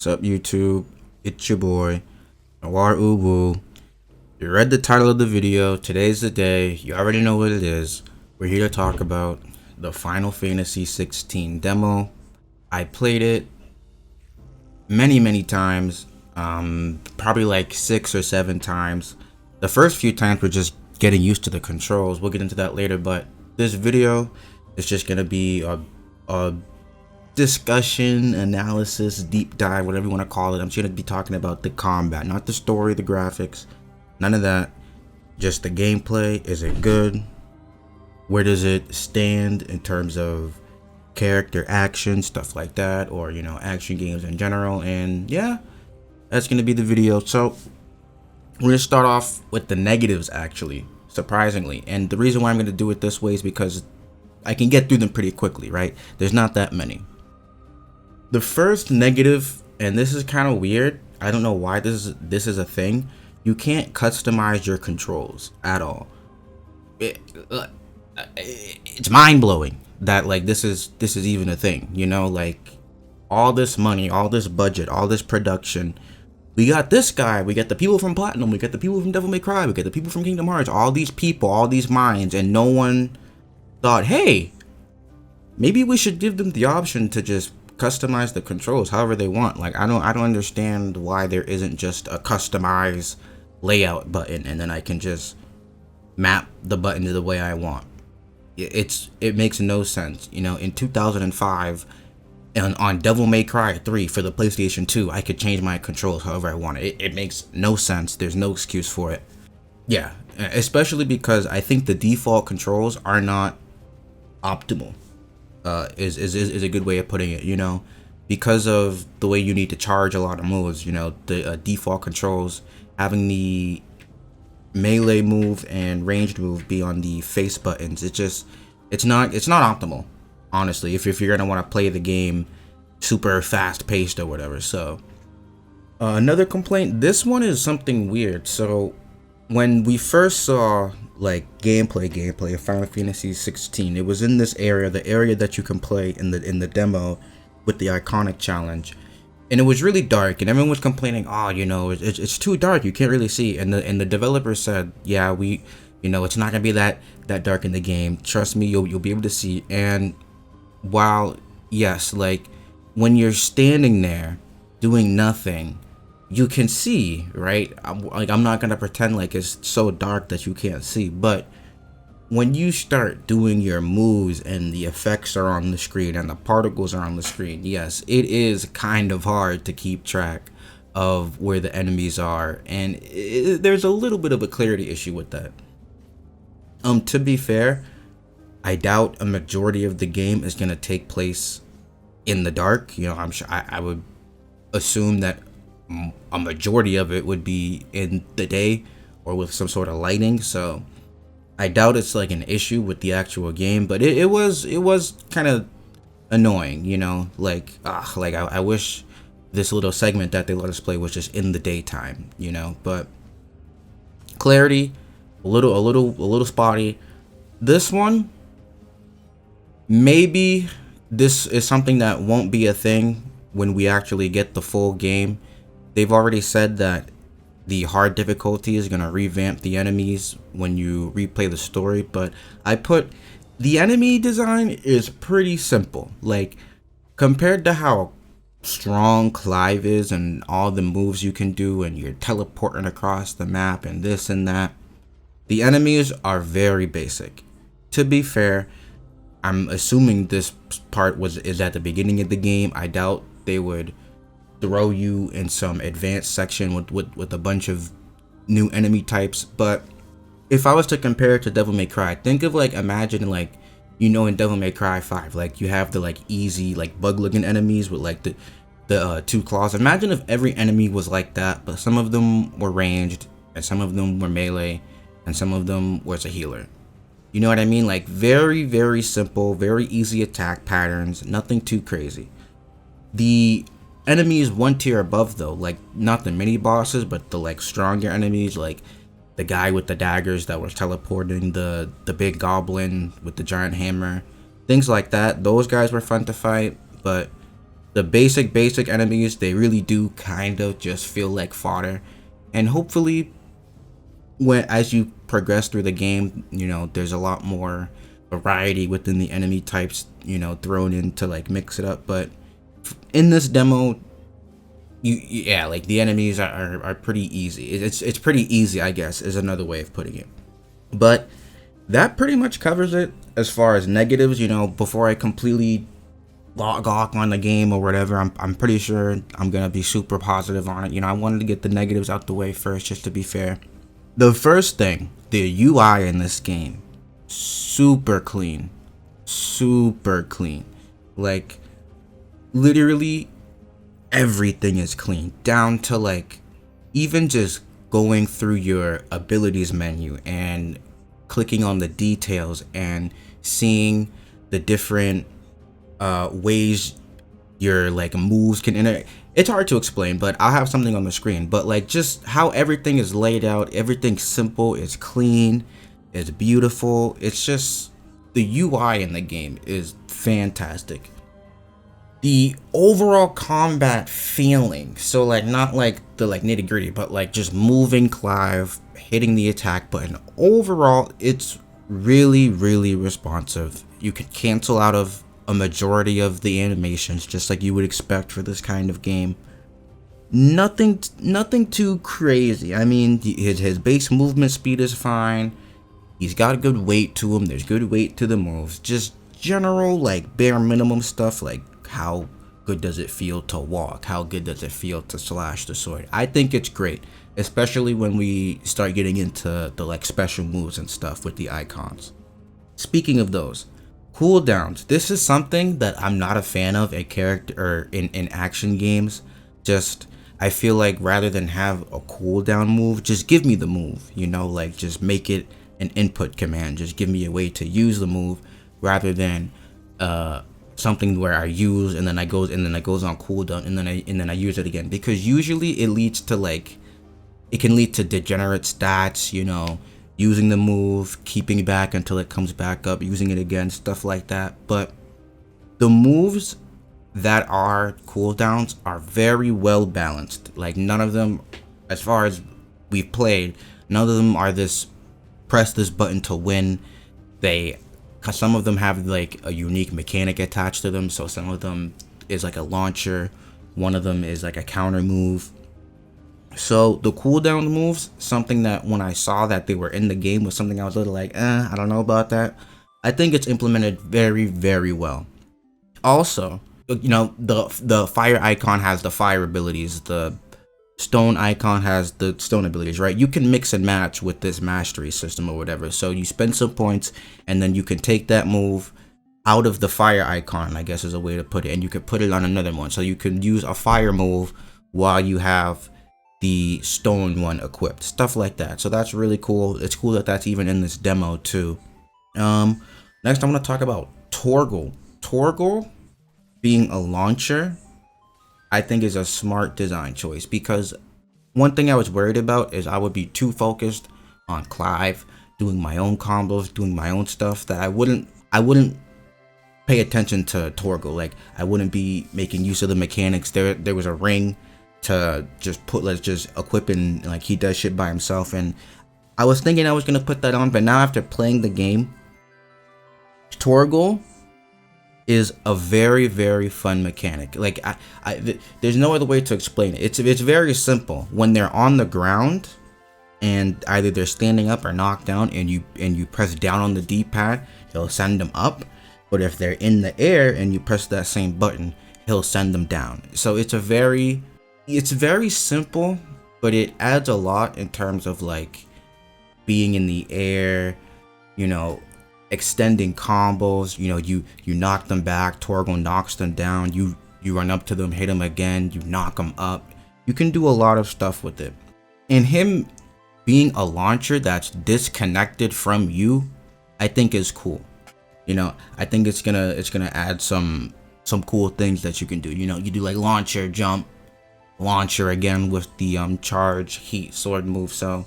What's up, YouTube? It's your boy, Noir Ubu. You read the title of the video. Today's the day. You already know what it is. We're here to talk about the Final Fantasy XVI demo. I played it many times, probably like 6 or 7 times. The first few times were just getting used to the controls. We'll get into that later, but this video is just gonna be a discussion, analysis, deep dive, whatever you want to call it. I'm just going to be talking about the combat, not the story, the graphics, none of that. Just the gameplay. Is it good? Where does it stand in terms of character action, stuff like that, or action games in general? And yeah, that's going to be the video. So we're going to start off with the negatives, actually, surprisingly. And the reason why I'm going to do it this way is because I can get through them pretty quickly, right? There's not that many. The first negative, and this is kind of weird, I don't know why this is a thing. You can't customize your controls at all. It's mind-blowing that like this is even a thing, like all this money, all this budget, all this production. We got this guy, we got the people from Platinum, we got the people from Devil May Cry, we got the people from Kingdom Hearts, all these people, all these minds, and no one thought, hey, maybe we should give them the option to just customize the controls however they want. Like I don't understand why there isn't just a customize layout button and then I can just map the button to the way I want. It makes no sense. In 2005 and on Devil May Cry 3 for the PlayStation 2, I could change my controls however I want. It makes no sense. There's no excuse for it. Yeah, especially because I think the default controls are not optimal. Is a good way of putting it, because of the way you need to charge a lot of moves. The default controls, having the melee move and ranged move be on the face buttons, it's not optimal, honestly, if you're gonna want to play the game super fast paced or whatever. So another complaint, this one is something weird. So when we first saw like gameplay of Final Fantasy XVI, it was in this area, the area that you can play in the demo with the iconic challenge, and it was really dark, and everyone was complaining, it's too dark, you can't really see. And the developer said, yeah, it's not gonna be that dark in the game. Trust me, you'll be able to see. And while yes, like when you're standing there doing nothing, you can see, right? I'm not gonna pretend like it's so dark that you can't see, but when you start doing your moves and the effects are on the screen and the particles are on the screen, yes, it is kind of hard to keep track of where the enemies are, and there's a little bit of a clarity issue with that. To be fair, I doubt a majority of the game is gonna take place in the dark. I'm sure I would assume that a majority of it would be in the day or with some sort of lighting, so I doubt it's like an issue with the actual game. But it was kind of annoying, I wish this little segment that they let us play was just in the daytime, but clarity a little spotty. This one, maybe this is something that won't be a thing when we actually get the full game. They've already said that the hard difficulty is going to revamp the enemies when you replay the story, but the enemy design is pretty simple. Like, compared to how strong Clive is and all the moves you can do and you're teleporting across the map and this and that, the enemies are very basic. To be fair, I'm assuming this part is at the beginning of the game. I doubt they would throw you in some advanced section with a bunch of new enemy types. But if I was to compare it to Devil May Cry, think of imagine in Devil May Cry 5, like you have the easy bug looking enemies with the 2 claws. Imagine if every enemy was like that, but some of them were ranged and some of them were melee and some of them was a healer. You know what I mean? Like very simple, very easy attack patterns, nothing too crazy. The enemies one tier above though, like not the mini bosses, but the stronger enemies, like the guy with the daggers that was teleporting, the big goblin with the giant hammer, things like that. Those guys were fun to fight, but The basic enemies, they really do kind of just feel like fodder. And hopefully, when as you progress through the game, there's a lot more variety within the enemy types, thrown in to like mix it up. But in this demo, yeah, like the enemies are pretty easy. It's pretty easy, I guess, is another way of putting it. But that pretty much covers it as far as negatives. Before I completely log off on the game or whatever, I'm pretty sure I'm gonna be super positive on it. I wanted to get the negatives out the way first, just to be fair. The first thing, the UI in this game, super clean, super clean. Like literally everything is clean, down to like even just going through your abilities menu and clicking on the details and seeing the different ways your like moves can interact. It's hard to explain, but I'll have something on the screen. But like just how everything is laid out, everything's simple, it's clean, it's beautiful. It's just the UI in the game is fantastic. The overall combat feeling, so like not like the like nitty gritty, but like just moving Clive, hitting the attack button. Overall, it's really responsive. You can cancel out of a majority of the animations, just like you would expect for this kind of game. Nothing too crazy. I mean, his base movement speed is fine. He's got a good weight to him. There's good weight to the moves. Just general like bare minimum stuff, like how good does it feel to walk? How good does it feel to slash the sword? I think it's great, especially when we start getting into the like special moves and stuff with the icons. Speaking of those, cooldowns. This is something that I'm not a fan of in character or in action games. Just I feel like rather than have a cooldown move, just give me the move. Like just make it an input command. Just give me a way to use the move rather than something where I use and then it goes on cooldown and then I use it again, because usually it can lead to degenerate stats, using the move, keeping back until it comes back up, using it again, stuff like that. But the moves that are cooldowns are very well balanced. Like none of them, as far as we've played, none of them are this press this button to win. Cause some of them have like a unique mechanic attached to them. So some of them is like a launcher, one of them is like a counter move. So the cooldown moves, something that when I saw that they were in the game was something I was a little like, I don't know about that. I think it's implemented very well. Also, the fire icon has the fire abilities, the stone icon has the stone abilities, right? You can mix and match with this mastery system or whatever. So you spend some points and then you can take that move out of the fire icon, I guess is a way to put it, and you can put it on another one. So you can use a fire move while you have the stone one equipped, stuff like that. So that's really cool. It's cool that that's even in this demo too. Next I want to talk about Torgo. Torgo being a launcher, I think is a smart design choice, because one thing I was worried about is I would be too focused on Clive doing my own combos, doing my own stuff, that I wouldn't pay attention to Torgo. Like I wouldn't be making use of the mechanics. There was a ring to just let's just equip, and like he does shit by himself, and I was thinking I was gonna put that on, but now after playing the game, Torgo is a very fun mechanic. Like there's no other way to explain it. It's very simple. When they're on the ground and either they're standing up or knocked down, and you press down on the D-pad, he'll send them up. But if they're in the air and you press that same button, he'll send them down. So it's very simple, but it adds a lot in terms of like being in the air, extending combos. You knock them back, Torgo knocks them down, you run up to them, hit them again, you knock them up. You can do a lot of stuff with it. And him being a launcher that's disconnected from you, I think is cool. I think it's gonna add some cool things that you can do. You do like launcher, jump, launcher again with the charge, heat, sword move. So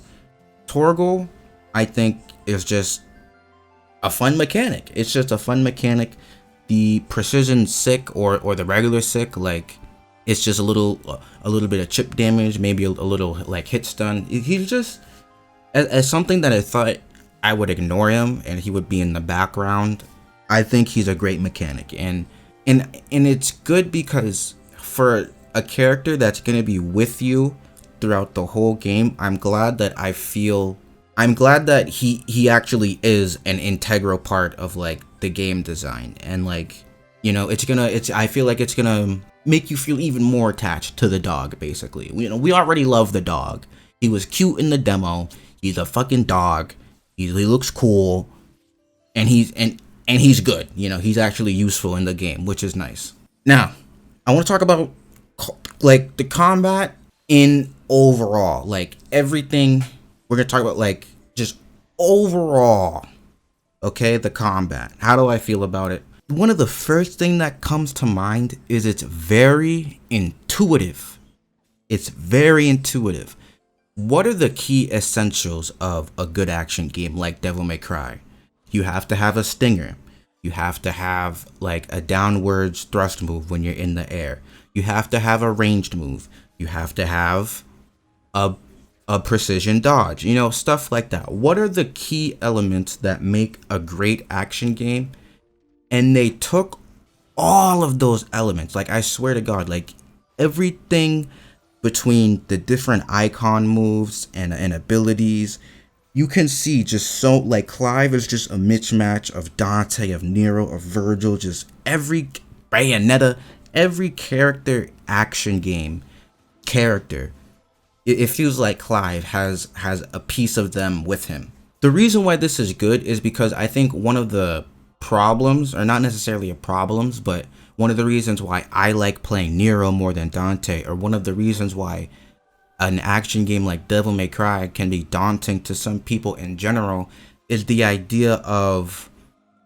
Torgo, I think, is just a fun mechanic. It's just a fun mechanic. the precision sick or the regular sick, like it's just a little bit of chip damage, maybe a little like hit stun. He's just as something that I thought I would ignore him and he would be in the background. I think he's a great mechanic, and it's good because for a character that's gonna be with you throughout the whole game, I'm glad that he actually is an integral part of like the game design, and like, you know, I feel like it's gonna make you feel even more attached to the dog. Basically, we already love the dog. He was cute in the demo. He's a fucking dog. He looks cool, and he's good. You know, he's actually useful in the game, which is nice. Now, I want to talk about like the combat in overall, like everything. We're gonna talk about like just overall. Okay, the combat. How do I feel about it? One of the first thing that comes to mind is it's very intuitive. It's very intuitive. What are the key essentials of a good action game like Devil May Cry? You have to have a stinger. You have to have like a downwards thrust move when you're in the air. You have to have a ranged move. You have to have a precision dodge, you know, stuff like that. What are the key elements that make a great action game? And they took all of those elements, like I swear to God, like everything between the different icon moves and abilities, you can see just so like Clive is just a mismatch of Dante, of Nero, of Virgil, just every Bayonetta, every character action game character. It feels like Clive has a piece of them with him. The reason why this is good is because I think one of the problems, or not necessarily a problems, but one of the reasons why I like playing Nero more than Dante, or one of the reasons why an action game like Devil May Cry can be daunting to some people in general, is the idea of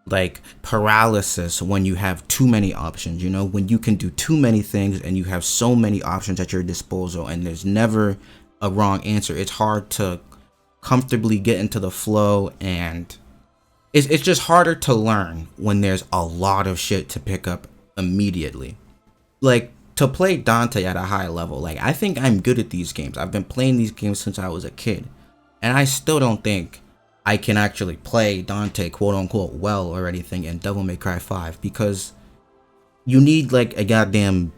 like paralysis when you have too many options. You know, when you can do too many things and you have so many options at your disposal and there's never a wrong answer. It's hard to comfortably get into the flow, and it's just harder to learn when there's a lot of shit to pick up immediately. Like, to play Dante at a high level, like I think I'm good at these games. I've been playing these games since I was a kid, and I still don't think I can actually play Dante quote unquote well or anything in Devil May Cry 5, because you need like a goddamn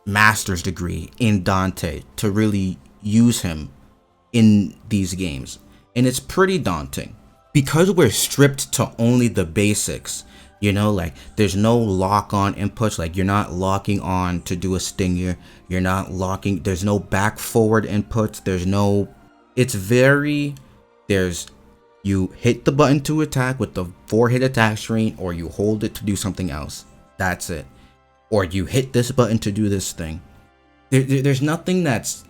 master's degree in Dante to really use him in these games, and it's pretty daunting because we're stripped to only the basics. You know, like there's no lock on inputs, like you're not locking on to do a stinger, you're not locking, there's no back forward inputs, you hit the button to attack with the 4-hit attack string, or you hold it to do something else. That's it. Or you hit this button to do this thing. There's nothing that's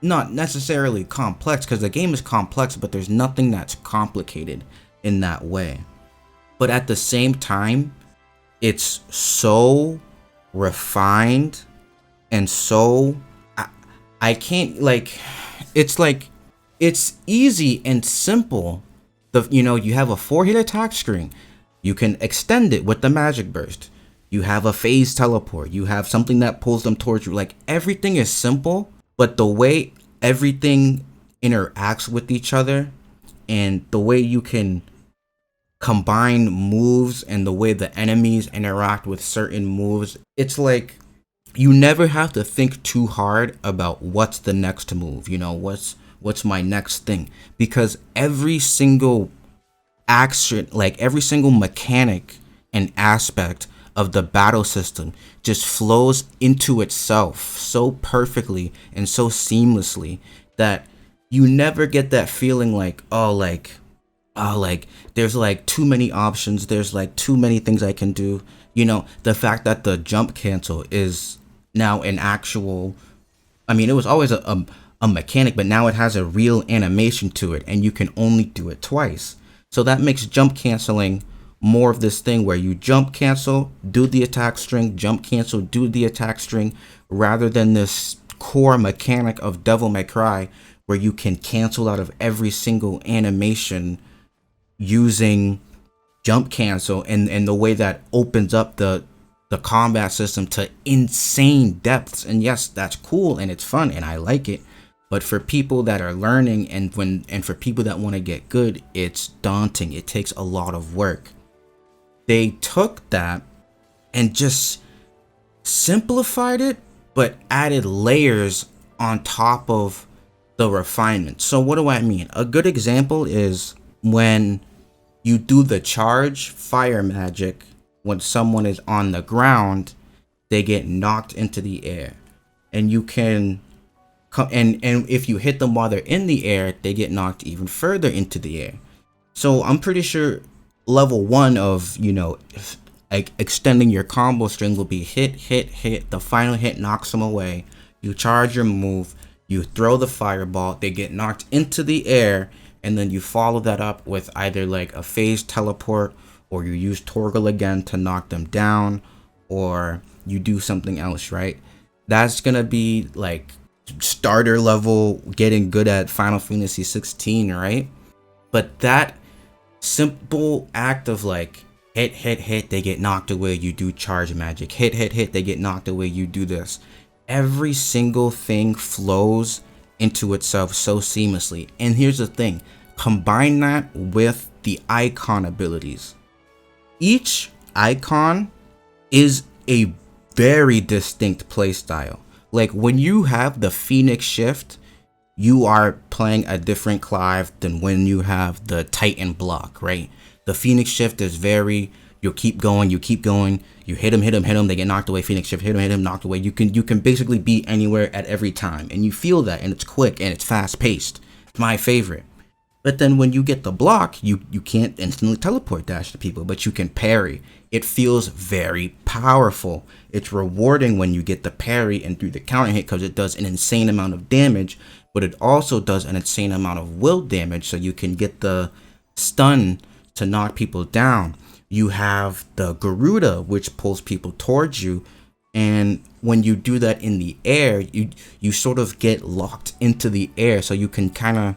not necessarily complex, because the game is complex, but there's nothing that's complicated in that way. But at the same time, it's so refined and so I can't like it's easy and simple. You have a 4-hit attack string. You can extend it with the magic burst. You have a phase teleport. You have something that pulls them towards you. Like, everything is simple, but the way everything interacts with each other and the way you can combine moves and the way the enemies interact with certain moves, it's like you never have to think too hard about what's the next move, you know, what's my next thing, because every single action, like every single mechanic and aspect of the battle system just flows into itself so perfectly and so seamlessly that you never get that feeling like there's like too many options, there's like too many things I can do. You know, the fact that the jump cancel is now an actual, I mean, it was always a mechanic, but now it has a real animation to it, and you can only do it twice. So that makes jump canceling more of this thing where you jump cancel, do the attack string, jump cancel, do the attack string, rather than this core mechanic of Devil May Cry where you can cancel out of every single animation using jump cancel, and the way that opens up the combat system to insane depths. And yes, that's cool and it's fun and I like it. But for people that are learning and for people that want to get good, it's daunting. It takes a lot of work. They took that and just simplified it, but added layers on top of the refinement. So what do I mean? A good example is when you do the charge fire magic. When someone is on the ground, they get knocked into the air, and you can and if you hit them while they're in the air, they get knocked even further into the air. So I'm pretty sure level 1 of, like extending your combo string will be hit, the final hit knocks them away, you charge your move, you throw the fireball, they get knocked into the air, and then you follow that up with either like a phase teleport, or you use Torgo again to knock them down, or you do something else, right? That's gonna be like starter level, getting good at Final Fantasy XVI, right? But that simple act of like hit, they get knocked away, you do charge magic, hit, they get knocked away, you do this. Every single thing flows into itself so seamlessly. And here's the thing, combine that with the icon abilities. Each icon is a very distinct playstyle. Like when you have the Phoenix Shift, you are playing a different Clive than when you have the Titan block, right? The Phoenix Shift is very, you keep going, you hit them, they get knocked away, Phoenix Shift, hit them, knocked away. You can basically be anywhere at every time, and you feel that, and it's quick and it's fast paced. It's my favorite. But then when you get the block, you can't instantly teleport dash to people, but you can parry. It feels very powerful. It's rewarding when you get the parry and do the counter hit, because it does an insane amount of damage, but it also does an insane amount of will damage, so you can get the stun to knock people down. You have the Garuda, which pulls people towards you, and when you do that in the air, you sort of get locked into the air, so you can kind of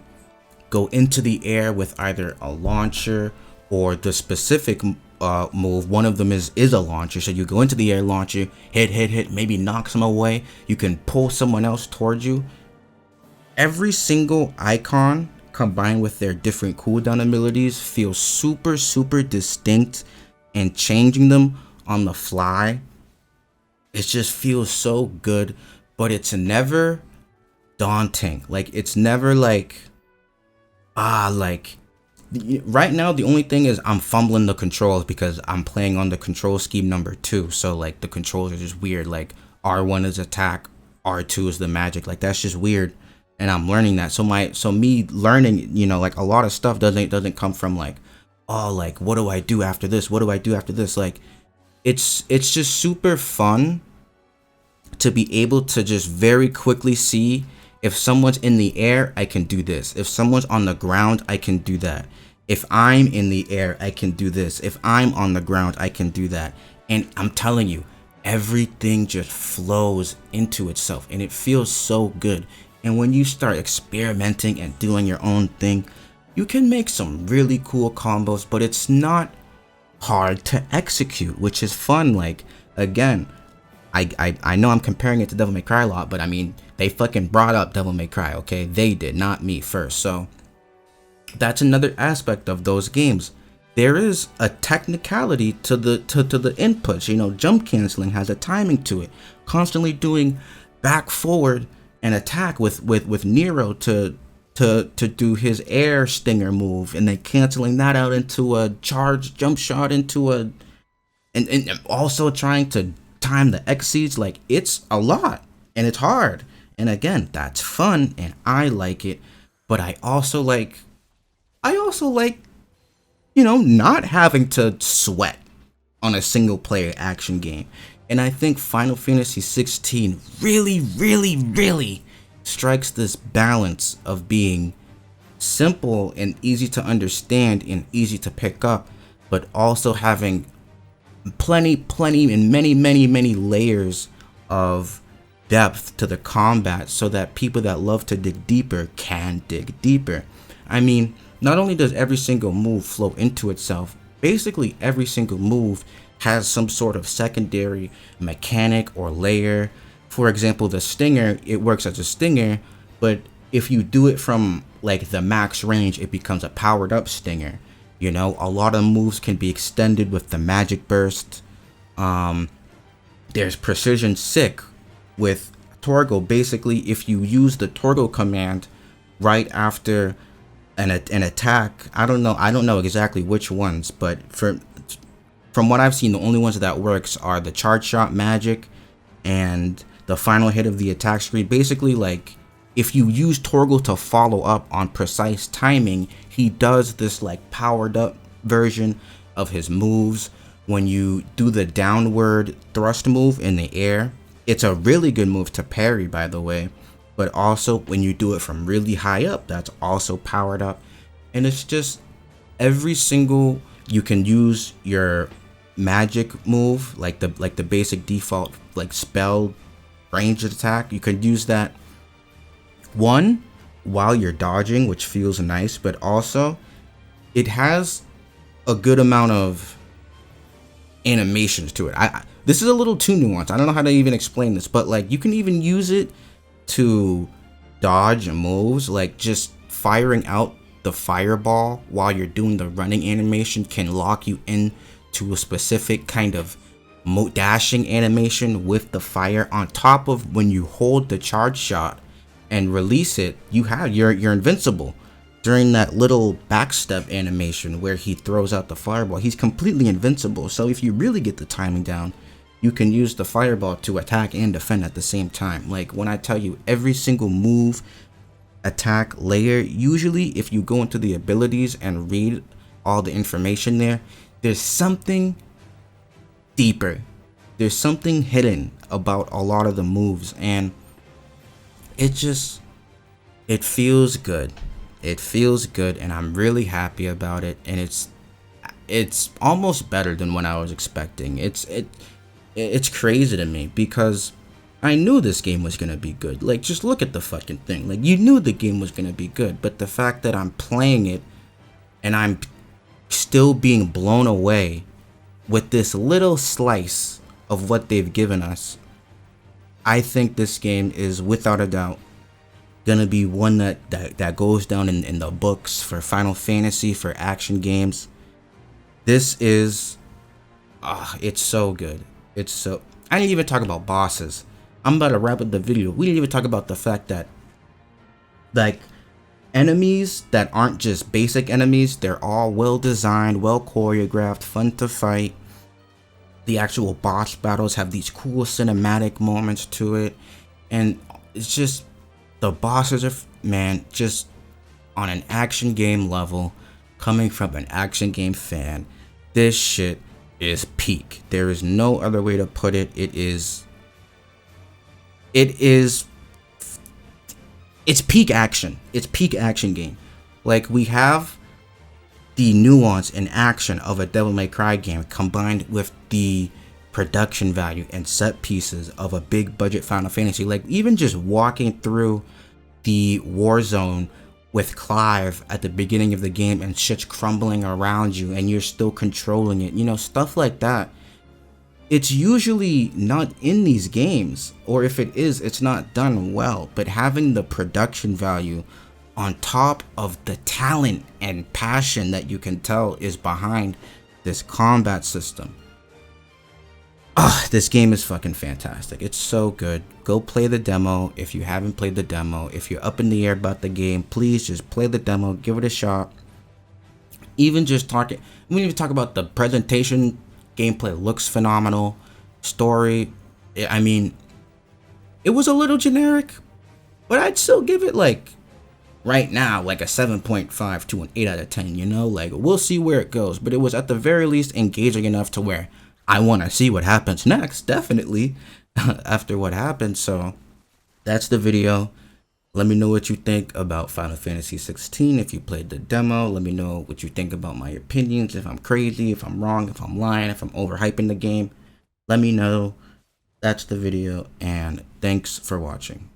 go into the air with either a launcher or the specific move. One of them is a launcher, so you go into the air, launcher, hit, maybe knock some away. You can pull someone else towards you. Every single icon combined with their different cooldown abilities feels super distinct, and changing them on the fly, it just feels so good. But it's never daunting. Like it's never like right now the only thing is I'm fumbling the controls because I'm playing on the control scheme number 2, so like the controls are just weird. Like R1 is attack, R2 is the magic, like that's just weird, and I'm learning that. So me learning, like a lot of stuff doesn't come from like, oh, like what do I do after this, like it's just super fun to be able to just very quickly see, if someone's in the air, I can do this. If someone's on the ground, I can do that. If I'm in the air, I can do this. If I'm on the ground, I can do that. And I'm telling you, everything just flows into itself, and it feels so good. And when you start experimenting and doing your own thing, you can make some really cool combos, but it's not hard to execute, which is fun. Like, again, I know I'm comparing it to Devil May Cry a lot, but I mean, they fucking brought up Devil May Cry, okay? They did, not me first. So that's another aspect of those games. There is a technicality to the inputs. Jump canceling has a timing to it. Constantly doing back, forward, and attack with Nero to do his air stinger move, and then canceling that out into a charge jump shot into a, and also trying to time the exceeds. Like, it's a lot and it's hard, and again, that's fun and I like it. But I also like not having to sweat on a single player action game. And I think Final Fantasy XVI really strikes this balance of being simple and easy to understand and easy to pick up, but also having plenty and many layers of depth to the combat, so that people that love to dig deeper can dig deeper. I mean, not only does every single move flow into itself, basically every single move has some sort of secondary mechanic or layer. For example, the stinger, it works as a stinger, but if you do it from like the max range, it becomes a powered up stinger. You know, a lot of moves can be extended with the magic burst. There's precision sick with Torgo. Basically, if you use the Torgo command right after an attack, I don't know exactly which ones, but from what I've seen, the only ones that works are the charge shot magic and the final hit of the attack screen. Basically, like, if you use Torgo to follow up on precise timing, he does this like powered up version of his moves. When you do the downward thrust move in the air, it's a really good move to parry, by the way. But also when you do it from really high up, that's also powered up. And it's just every single, you can use your magic move, like the basic default like spell ranged attack. You can use that one while you're dodging, which feels nice, but also it has a good amount of animations to it. This is a little too nuanced. I don't know how to even explain this, but like you can even use it to dodge moves, like just firing out the fireball while you're doing the running animation can lock you in to a specific kind of dashing animation with the fire on top of when you hold the charge shot and release it. You're invincible during that little backstep animation where he throws out the fireball. He's completely invincible. So if you really get the timing down, you can use the fireball to attack and defend at the same time. Like when I tell you every single move, attack, layer, usually if you go into the abilities and read all the information there, there's something deeper. There's something hidden about a lot of the moves, and it feels good. It feels good, and I'm really happy about it, and it's almost better than what I was expecting. It's crazy to me because I knew this game was gonna be good. Like, just look at the fucking thing. Like, you knew the game was gonna be good, but the fact that I'm playing it and I'm still being blown away with this little slice of what they've given us, I think this game is without a doubt gonna be one that goes down in the books for Final Fantasy, for action games. This is it's so good. I didn't even talk about bosses. I'm about to wrap up the video. We didn't even talk about the fact that like enemies that aren't just basic enemies, they're all well designed, well choreographed, fun to fight. The actual boss battles have these cool cinematic moments to it, and it's just, the bosses are, man, just on an action game level, coming from an action game fan, this shit is peak. There is no other way to put it. It's peak action. It's peak action game. Like, we have the nuance and action of a Devil May Cry game combined with the production value and set pieces of a big budget Final Fantasy. Like, even just walking through the war zone with Clive at the beginning of the game and shit's crumbling around you and you're still controlling it, you know, stuff like that. It's usually not in these games, or if it is, it's not done well. But having the production value on top of the talent and passion that you can tell is behind this combat system. This game is fucking fantastic. It's so good. Go play the demo if you haven't played the demo. If you're up in the air about the game, please just play the demo, give it a shot. Even just talking, we need to talk about the presentation. Gameplay looks phenomenal. Story, I mean, it was a little generic, but I'd still give it, like, right now, like a 7.5 to an 8 out of 10, you know? Like, we'll see where it goes, but it was at the very least engaging enough to where I want to see what happens next, definitely, after what happened. So that's the video. Let me know what you think about Final Fantasy XVI. If you played the demo, let me know what you think about my opinions. If I'm crazy, if I'm wrong, if I'm lying, if I'm overhyping the game, let me know. That's the video, and thanks for watching.